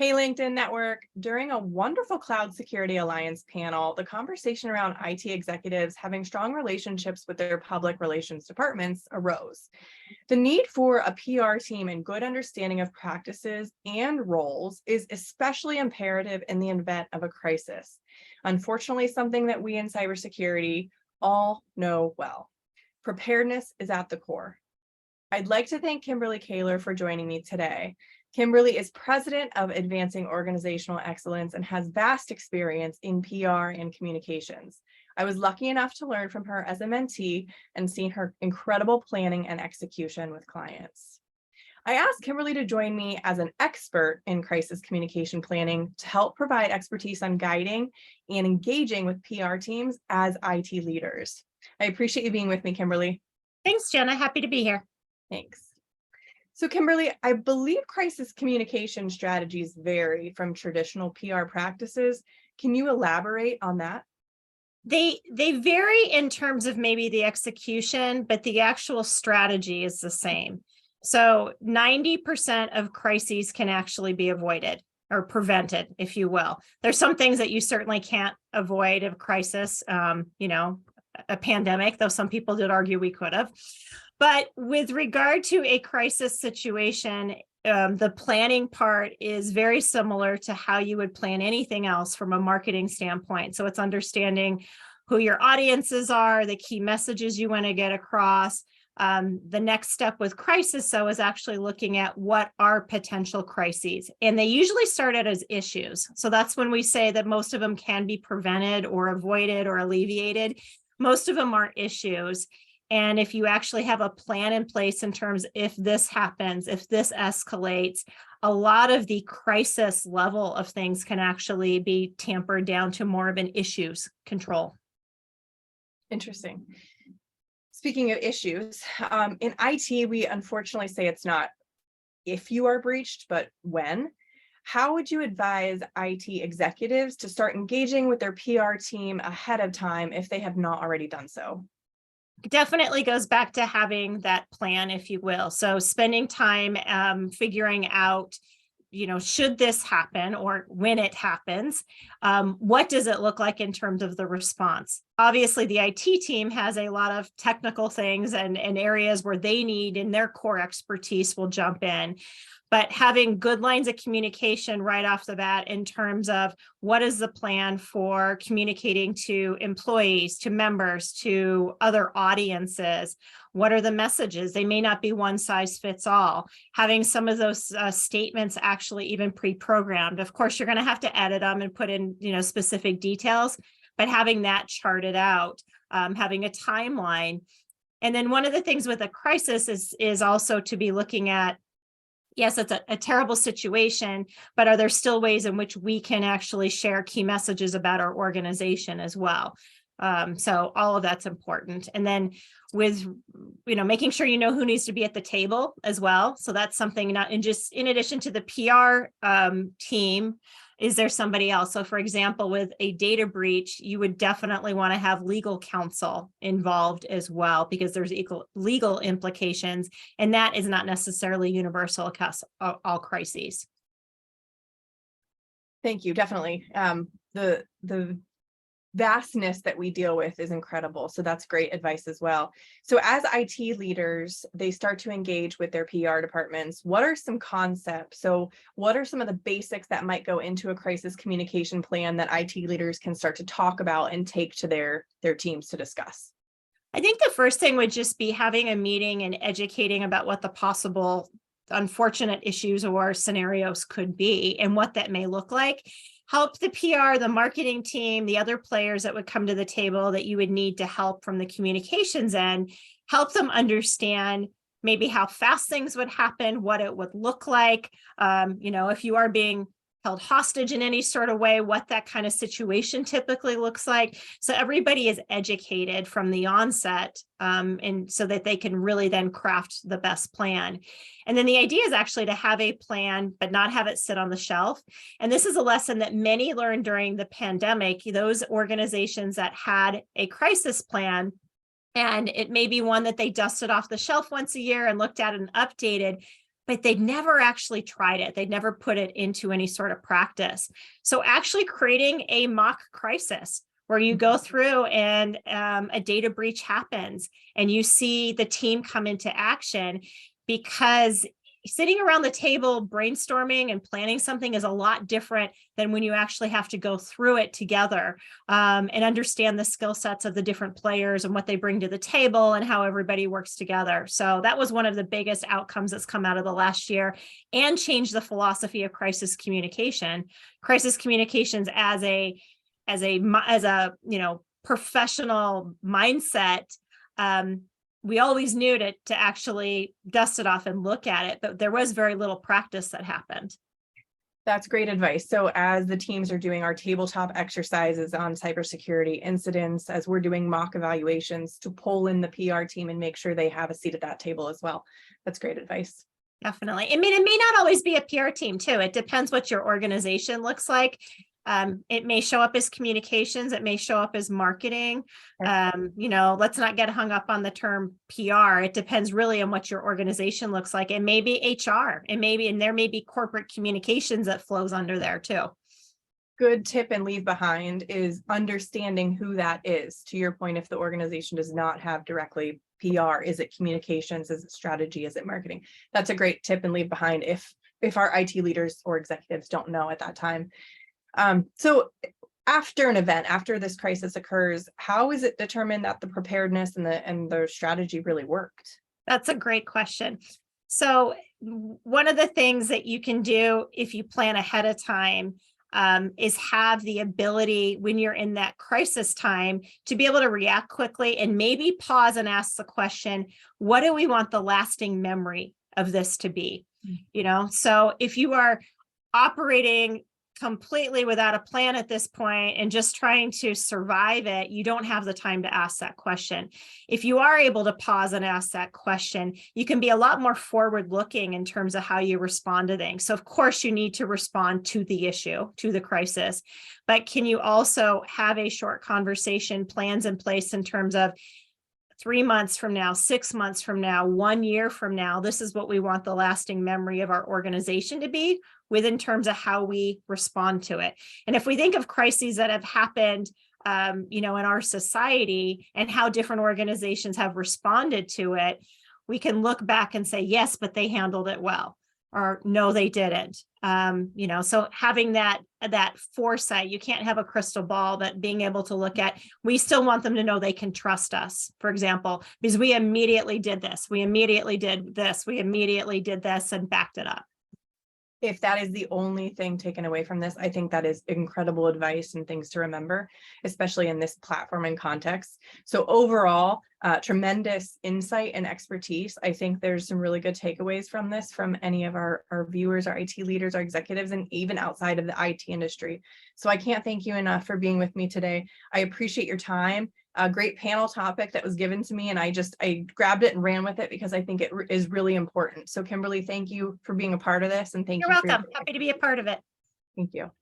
Hey, LinkedIn Network. During a wonderful Cloud Security Alliance panel, the conversation around IT executives having strong relationships with their public relations departments arose. The need for a PR team and good understanding of practices and roles is especially imperative in the event of a crisis. Unfortunately, something that we in cybersecurity all know well. Preparedness is at the core. I'd like to thank Kimberly Kayler for joining me today. Kimberly is president of Advancing Organizational Excellence and has vast experience in PR and communications. I was lucky enough to learn from her as a mentee and seen her incredible planning and execution with clients. I asked Kimberly to join me as an expert in crisis communication planning to help provide expertise on guiding and engaging with PR teams as IT leaders. I appreciate you being with me, Kimberly. Thanks, Jenna. Happy to be here. Thanks. So Kimberly, I believe crisis communication strategies vary from traditional PR practices. Can you elaborate on that? They vary in terms of maybe the execution, but the actual strategy is the same. So 90% of crises can actually be avoided or prevented, if you will. There's some things that you certainly can't avoid of crisis, a pandemic, though some people did argue we could have. But with regard to a crisis situation, the planning part is very similar to how you would plan anything else from a marketing standpoint. So it's understanding who your audiences are, the key messages you want to get across. The next step with crisis, though, is actually looking at what are potential crises. And they usually start out as issues. So that's when we say that most of them can be prevented or avoided or alleviated. Most of them are issues. And if you actually have a plan in place in terms if this happens, if this escalates, a lot of the crisis level of things can actually be tampered down to more of an issues control. Interesting. Speaking of issues, in IT, we unfortunately say it's not if you are breached, but when. How would you advise IT executives to start engaging with their PR team ahead of time if they have not already done so? Definitely goes back to having that plan, if you will. So spending time figuring out, should this happen or when it happens, what does it look like in terms of the response? Obviously, the IT team has a lot of technical things and areas where they need and their core expertise will jump in. But having good lines of communication right off the bat in terms of what is the plan for communicating to employees, to members, to other audiences, what are the messages? They may not be one size fits all. Having some of those statements actually even pre-programmed. Of course, you're going to have to edit them and put in, specific details, but having that charted out, having a timeline. And then one of the things with a crisis is also to be looking at, yes, it's a terrible situation, but are there still ways in which we can actually share key messages about our organization as well? So all of that's important. And then with, making sure who needs to be at the table as well. So that's something not in addition to the PR team, is there somebody else? So for example, with a data breach, you would definitely want to have legal counsel involved as well, because there's legal implications, and that is not necessarily universal across all crises. Thank you. Definitely. The vastness that we deal with is incredible. So that's great advice as well. So as IT leaders, they start to engage with their PR departments. What are some concepts? So what are some of the basics that might go into a crisis communication plan that IT leaders can start to talk about and take to their teams to discuss? I think the first thing would just be having a meeting and educating about what the possible unfortunate issues or scenarios could be and what that may look like. Help the PR, the marketing team, the other players that would come to the table that you would need to help from the communications end, help them understand maybe how fast things would happen, what it would look like, if you are being held hostage in any sort of way, what that kind of situation typically looks like. So everybody is educated from the onset, and so that they can really then craft the best plan. And then the idea is actually to have a plan, but not have it sit on the shelf. And this is a lesson that many learned during the pandemic. Those organizations that had a crisis plan, and it may be one that they dusted off the shelf once a year and looked at and updated, but they'd never actually tried it. They'd never put it into any sort of practice. So actually creating a mock crisis where you go through and a data breach happens and you see the team come into action, because sitting around the table brainstorming and planning something is a lot different than when you actually have to go through it together and understand the skill sets of the different players and what they bring to the table and how everybody works together. So that was one of the biggest outcomes that's come out of the last year, and changed the philosophy of crisis communication. Crisis communications as a professional mindset. We always knew to actually dust it off and look at it, but there was very little practice that happened. That's great advice. So as the teams are doing our tabletop exercises on cybersecurity incidents, as we're doing mock evaluations, to pull in the PR team and make sure they have a seat at that table as well. That's great advice. Definitely. I mean, it may not always be a PR team too. It depends what your organization looks like. It may show up as communications. It may show up as marketing. Let's not get hung up on the term PR. It depends really on what your organization looks like. It may be HR. And there may be corporate communications that flows under there too. Good tip and leave behind is understanding who that is. To your point, if the organization does not have directly PR, is it communications? Is it strategy? Is it marketing? That's a great tip and leave behind if our IT leaders or executives don't know at that time. So after an event, after this crisis occurs, how is it determined that the preparedness and the strategy really worked? That's a great question. So one of the things that you can do if you plan ahead of time is have the ability, when you're in that crisis time, to be able to react quickly and maybe pause and ask the question, what do we want the lasting memory of this to be? So if you are operating completely without a plan at this point and just trying to survive it, you don't have the time to ask that question. If you are able to pause and ask that question, you can be a lot more forward looking in terms of how you respond to things. So of course you need to respond to the issue, to the crisis, but can you also have a short conversation, plans in place in terms of 3 months from now, 6 months from now, 1 year from now, this is what we want the lasting memory of our organization to be, in terms of how we respond to it. And if we think of crises that have happened, in our society and how different organizations have responded to it, we can look back and say, yes, but they handled it well, or no, they didn't. So having that foresight, you can't have a crystal ball, but being able to look at, we still want them to know they can trust us, for example, because we immediately did this, we immediately did this, we immediately did this and backed it up. If that is the only thing taken away from this, I think that is incredible advice and things to remember, especially in this platform and context. So overall, tremendous insight and expertise. I think there's some really good takeaways from this, from any of our viewers, our IT leaders, our executives, and even outside of the IT industry. So I can't thank you enough for being with me today. I appreciate your time. A great panel topic that was given to me, and I grabbed it and ran with it because I think it is really important. So Kimberly, thank you for being a part of this, and thank you. You're welcome. Happy to be a part of it. Thank you.